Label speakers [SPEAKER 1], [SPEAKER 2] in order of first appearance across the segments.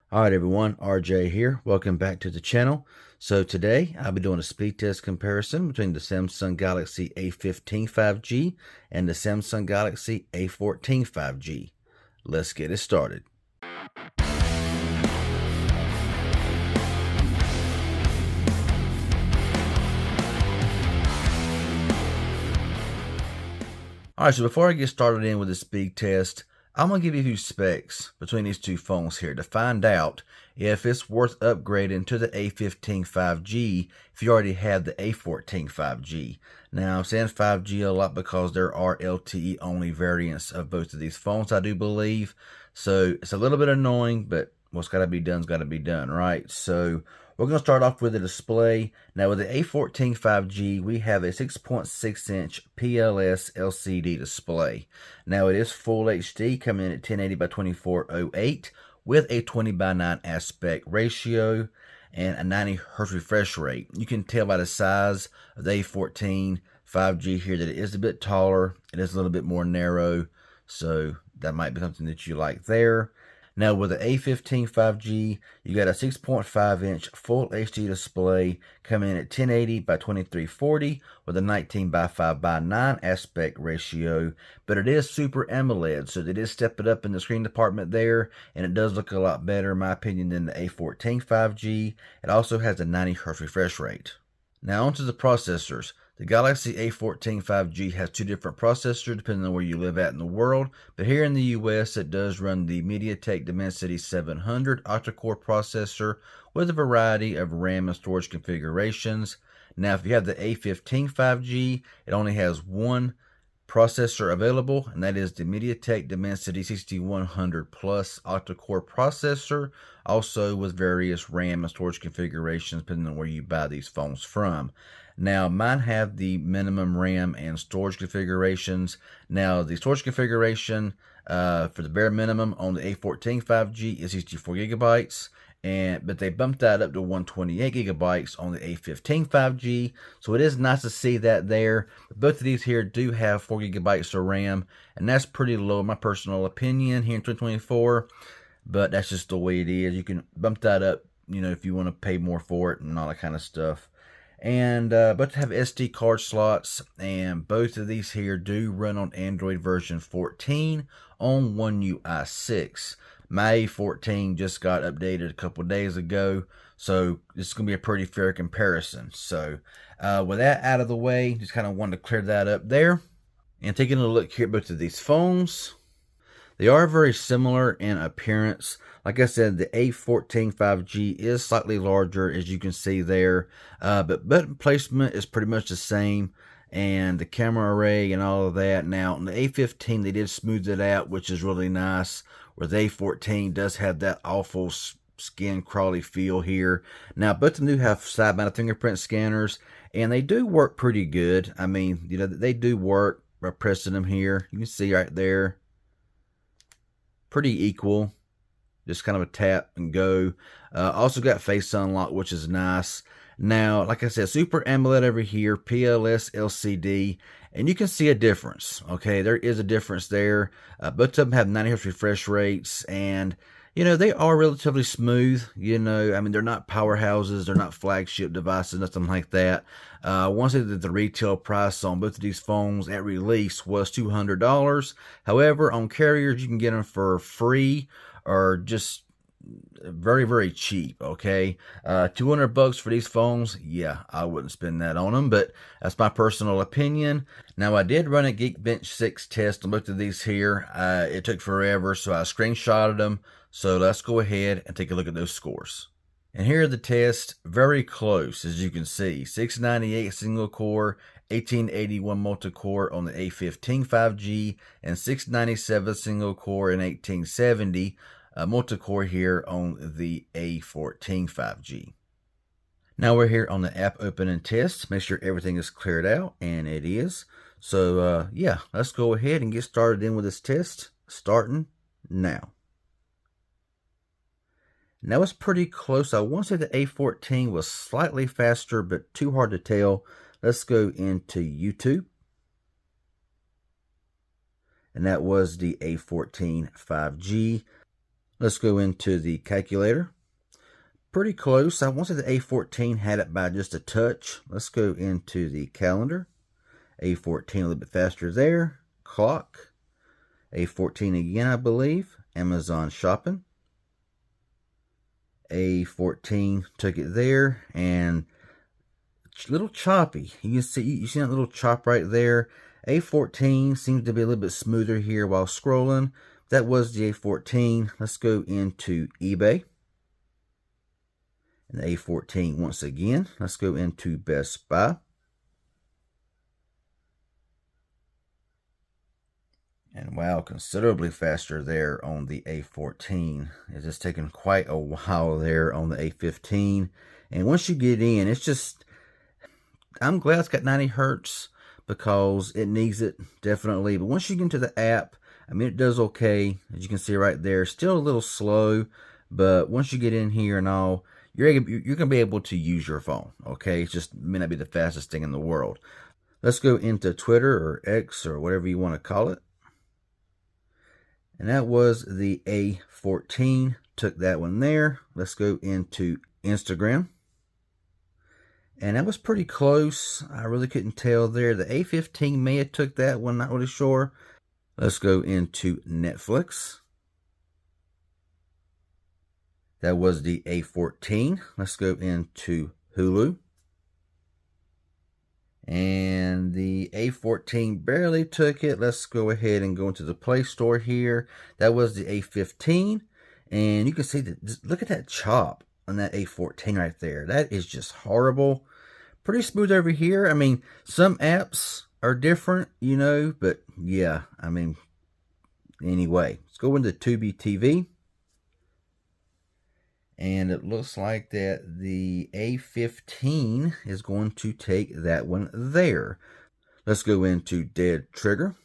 [SPEAKER 1] Alright everyone, RJ here. Welcome back to the channel. So today I'll be doing a speed test comparison between the Samsung Galaxy A15 5G and the Samsung Galaxy A14 5G. Let's get it started. Alright, so before I get started in with the speed test, I'm going to give you a few specs between these two phones here to find out if it's worth upgrading to the A15 5G if you already have the A14 5G. Now, I'm saying 5G a lot because there are LTE only variants of both of these phones, I do believe. So it's a little bit annoying, but what's got to be done's got to be done, right? So we're going to start off with the display. Now with the A14 5G, we have a 6.6-inch PLS LCD display. Now it is full HD, coming in at 1080 by 2408 with a 20:9 aspect ratio and a 90 Hz refresh rate. You can tell by the size of the A14 5G here that it is a bit taller. It is a little bit more narrow, so that might be something that you like there. Now with the A15 5G, you got a 6.5-inch full HD display coming in at 1080 by 2340 with a 19:5:9 aspect ratio, but it is Super AMOLED, so they did step it up in the screen department there, and it does look a lot better in my opinion than the A14 5G. It also has a 90 Hz refresh rate. Now onto the processors. The Galaxy A14 5G has two different processors depending on where you live at in the world, but here in the US it does run the MediaTek Dimensity 700 octa-core processor with a variety of RAM and storage configurations. Now if you have the A15 5G, it only has one processor available, and that is the MediaTek Dimensity 6100 Plus octa-core processor, also with various RAM and storage configurations depending on where you buy these phones from. Now mine have the minimum RAM and storage configurations. Now the storage configuration for the bare minimum on the A14 5G is 64 gigabytes, but they bumped that up to 128 gigabytes on the A15 5G, so it is nice to see that there. But both of these here do have 4 gigabytes of RAM, and that's pretty low in my personal opinion here in 2024, but that's just the way it is. You can bump that up, if you want to pay more for it and all that kind of stuff. And but to have SD card slots, and both of these here do run on Android version 14 on One UI 6. My A14 just got updated a couple days ago, so this is going to be a pretty fair comparison. So with that out of the way, just kind of wanted to clear that up there. And taking a look here at both of these phones, they are very similar in appearance. Like I said, the A14 5G is slightly larger, as you can see there, but button placement is pretty much the same, and the camera array and all of that. Now, on the A15, they did smooth it out, which is really nice, where the A14 does have that awful skin crawly feel here. Now, both of them do have side-mounted fingerprint scanners, and they do work pretty good. I mean, they do work by pressing them here. You can see right there. Pretty equal, just kind of a tap and go. Also got face unlock, which is nice. Now, like I said, Super AMOLED over here, PLS LCD, and you can see a difference. Okay, there is a difference there. Both of them have 90 Hz refresh rates, and they are relatively smooth. I mean, they're not powerhouses, they're not flagship devices, nothing like that. I want to say that the retail price on both of these phones at release was $200. However, on carriers, you can get them for free or just very, very cheap. Okay, $200 for these phones, yeah, I wouldn't spend that on them, but that's my personal opinion. Now, I did run a Geekbench 6 test on both of these here. It took forever, so I screenshotted them. So let's go ahead and take a look at those scores. And here are the tests, very close, as you can see. 698 single core, 1881 multi-core on the A15 5G, and 697 single core and 1870 multi-core here on the A14 5G. Now we're here on the app open and test. Make sure everything is cleared out, and it is. So yeah, let's go ahead and get started in with this test, starting now. Now it's pretty close. I want to say the A14 was slightly faster, but too hard to tell. Let's go into YouTube. And that was the A14 5G. Let's go into the calculator. Pretty close. I wanted the A14 had it by just a touch. Let's go into the calendar. A14 a little bit faster there. Clock. A14 again, I believe. Amazon shopping. A14 took it there, and a little choppy. You see that little chop right there. A14 seems to be a little bit smoother here while scrolling. That was the A14. Let's go into eBay. And the A14 once again. Let's go into Best Buy. And wow, considerably faster there on the A14. It's just taking quite a while there on the A15. And once you get in, it's just, I'm glad it's got 90 hertz because it needs it, definitely. But once you get into the app, I mean, it does okay. As you can see right there, still a little slow. But once you get in here and all, you're going to be able to use your phone, okay? It just may not be the fastest thing in the world. Let's go into Twitter or X or whatever you want to call it. And that was the A14. Took that one there. Let's go into Instagram. And that was pretty close. I really couldn't tell there. The A15 may have took that one, not really sure. Let's go into Netflix. That was the A14. Let's go into Hulu. And the A14 barely took it. Let's go ahead and go into the Play Store here. That was the A15. And you can see that, look at that chop on that A14 right there. That is just horrible. Pretty smooth over here. I mean, some apps are different, you know, but yeah, I mean, anyway, let's go into Tubi TV. And it looks like that the A15 is going to take that one there. Let's go into Dead Trigger.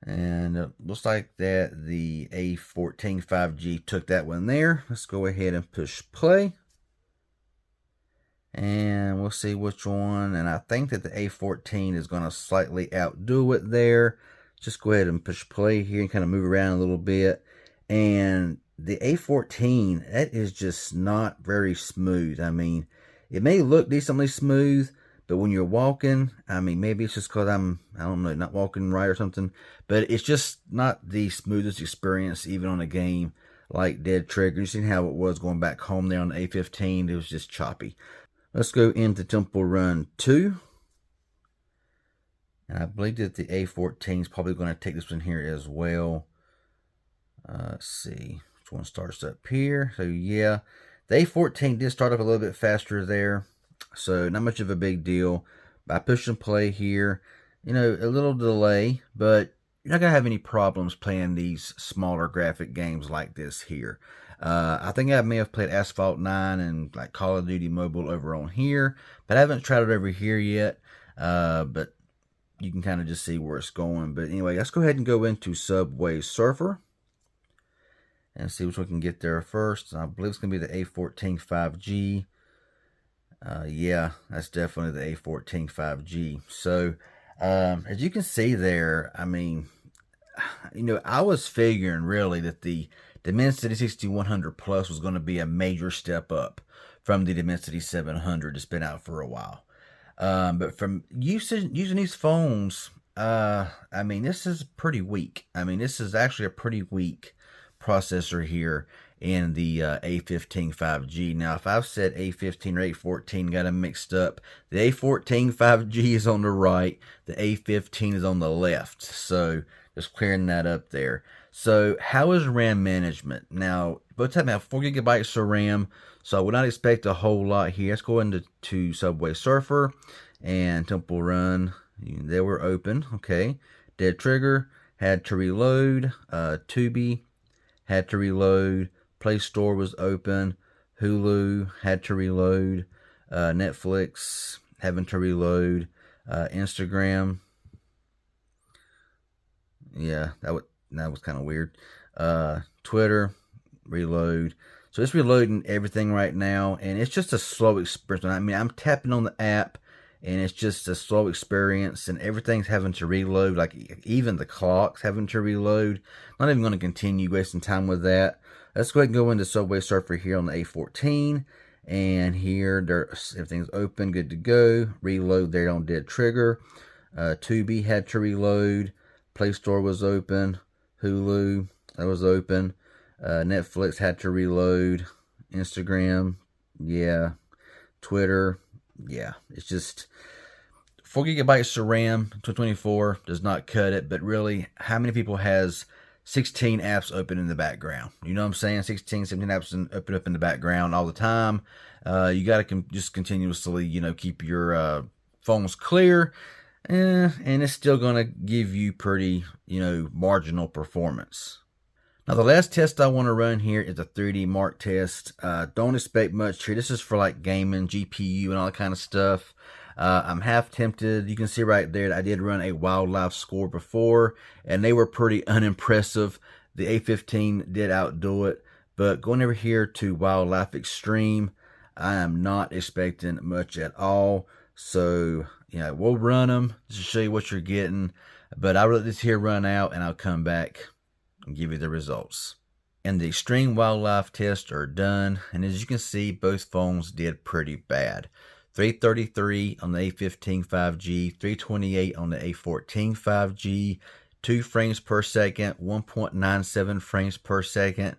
[SPEAKER 1] And it looks like that the A14 5G took that one there. Let's go ahead and push play. And we'll see which one. And I think that the A14 is going to slightly outdo it there. Just go ahead and push play here and kind of move around a little bit. And the A14, that is just not very smooth. I mean, it may look decently smooth, but when you're walking, I mean, maybe it's just because I don't know, not walking right or something, but it's just not the smoothest experience, even on a game like Dead Trigger. You seen how it was going back home there on the A15. It was just choppy. Let's go into Temple Run 2. And I believe that the A14 is probably going to take this one here as well. Let's see. Which one starts up here? So yeah, the A14 did start up a little bit faster there, so not much of a big deal. By push and play here, you know, a little delay, but you're not gonna have any problems playing these smaller graphic games like this here. I think I may have played Asphalt 9 and like Call of Duty Mobile over on here, but I haven't tried it over here yet. But you can kind of just see where it's going. But anyway, let's go ahead and go into Subway Surfer and see which one can get there first. I believe it's going to be the A14 5G. Yeah, that's definitely the A14 5G. So, as you can see there, I mean, you know, I was figuring really that the Dimensity 6100 Plus was going to be a major step up from the Dimensity 700 that's been out for a while. But from using these phones, I mean, this is pretty weak. I mean, this is actually a pretty weak processor here in the A15 5G. Now, if I've said A15 or A14, got them mixed up. The A14 5G is on the right, the A15 is on the left. So just clearing that up there. So how is RAM management? Now, both of them have 4 gigabytes of RAM, so I would not expect a whole lot here. Let's go into Subway Surfer and Temple Run. They were open, okay. Dead Trigger had to reload. Tubi had to reload. Play Store was open. Hulu had to reload. Netflix having to reload. Instagram, yeah, that was kind of weird. Twitter, reload. So it's reloading everything right now, and it's just a slow experience. I mean, I'm tapping on the app, and it's just a slow experience, and everything's having to reload, like even the clock's having to reload. Not even going to continue wasting time with that. Let's go ahead and go into Subway Surfer here on the A14, and here everything's open, good to go. Reload there on Dead Trigger. Tubi had to reload. Play Store was open. Hulu, that was open. Netflix had to reload. Instagram, yeah. Twitter, yeah. It's just 4 gigabytes of RAM, 224 does not cut it. But really, how many people has 16 apps open in the background? You know what I'm saying? 16, 17 apps open up in the background all the time. You got to just continuously, keep your phones clear. And it's still going to give you pretty, marginal performance. Now, the last test I want to run here is a 3D Mark test. Don't expect much here. This is for like gaming, GPU, and all that kind of stuff. I'm half tempted. You can see right there that I did run a wildlife score before, and they were pretty unimpressive. The A15 did outdo it. But going over here to Wildlife Extreme, I am not expecting much at all. So, we'll run them just to show you what you're getting. But I'll let this here run out, and I'll come back and give you the results. And the extreme wildlife tests are done, and as you can see, both phones did pretty bad. 333 on the A15 5G, 328 on the A14 5G, 2 frames per second, 1.97 frames per second.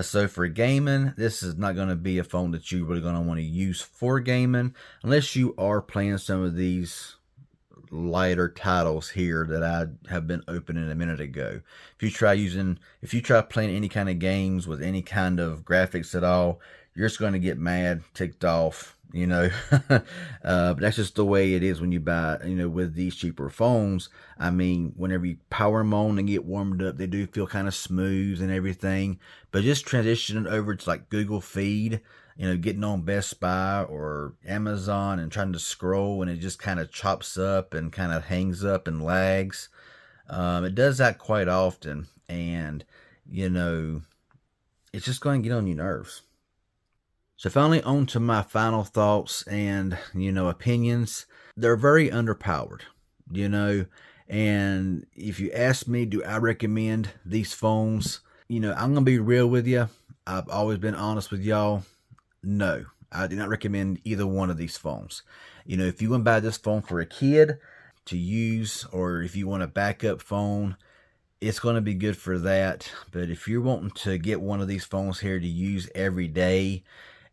[SPEAKER 1] So for gaming, this is not going to be a phone that you're really going to want to use for gaming, unless you are playing some of these lighter titles here that I have been opening a minute ago. If you try playing any kind of games with any kind of graphics at all, you're just going to get mad, ticked off, but that's just the way it is when you buy, with these cheaper phones. I mean, whenever you power them on and get warmed up, they do feel kind of smooth and everything. But just transitioning over to like Google Feed, getting on Best Buy or Amazon and trying to scroll, and it just kind of chops up and kind of hangs up and lags. It does that quite often, and it's just going to get on your nerves. So finally, on to my final thoughts and, opinions. They're very underpowered, and if you ask me, do I recommend these phones? I'm going to be real with you. I've always been honest with y'all. No, I do not recommend either one of these phones. If you want to buy this phone for a kid to use, or if you want a backup phone, it's going to be good for that. But if you're wanting to get one of these phones here to use every day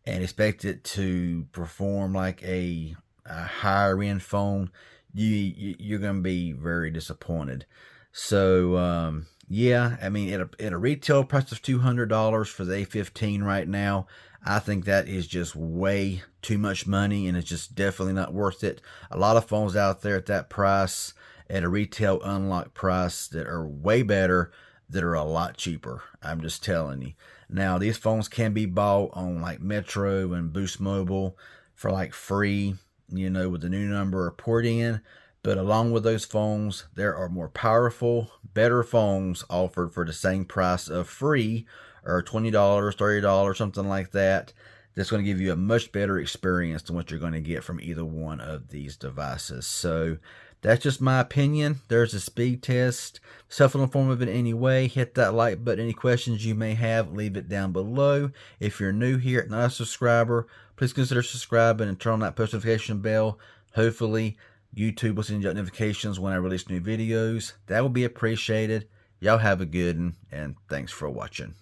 [SPEAKER 1] and expect it to perform like a higher end phone, you're going to be very disappointed. So, yeah, I mean, at a retail price of $200 for the A15 right now, I think that is just way too much money, and it's just definitely not worth it. A lot of phones out there at that price, at a retail unlocked price, that are way better, that are a lot cheaper. I'm just telling you. Now, these phones can be bought on like Metro and Boost Mobile for like free, with the new number or port in. But along with those phones, there are more powerful, better phones offered for the same price of free, or $20, $30, something like that. That's going to give you a much better experience than what you're going to get from either one of these devices. So that's just my opinion. There's a speed test. Self-informative in any way, hit that like button. Any questions you may have, leave it down below. If you're new here and not a subscriber, please consider subscribing and turn on that post notification bell. Hopefully, YouTube will send you notifications when I release new videos. That will be appreciated. Y'all have a good one, and thanks for watching.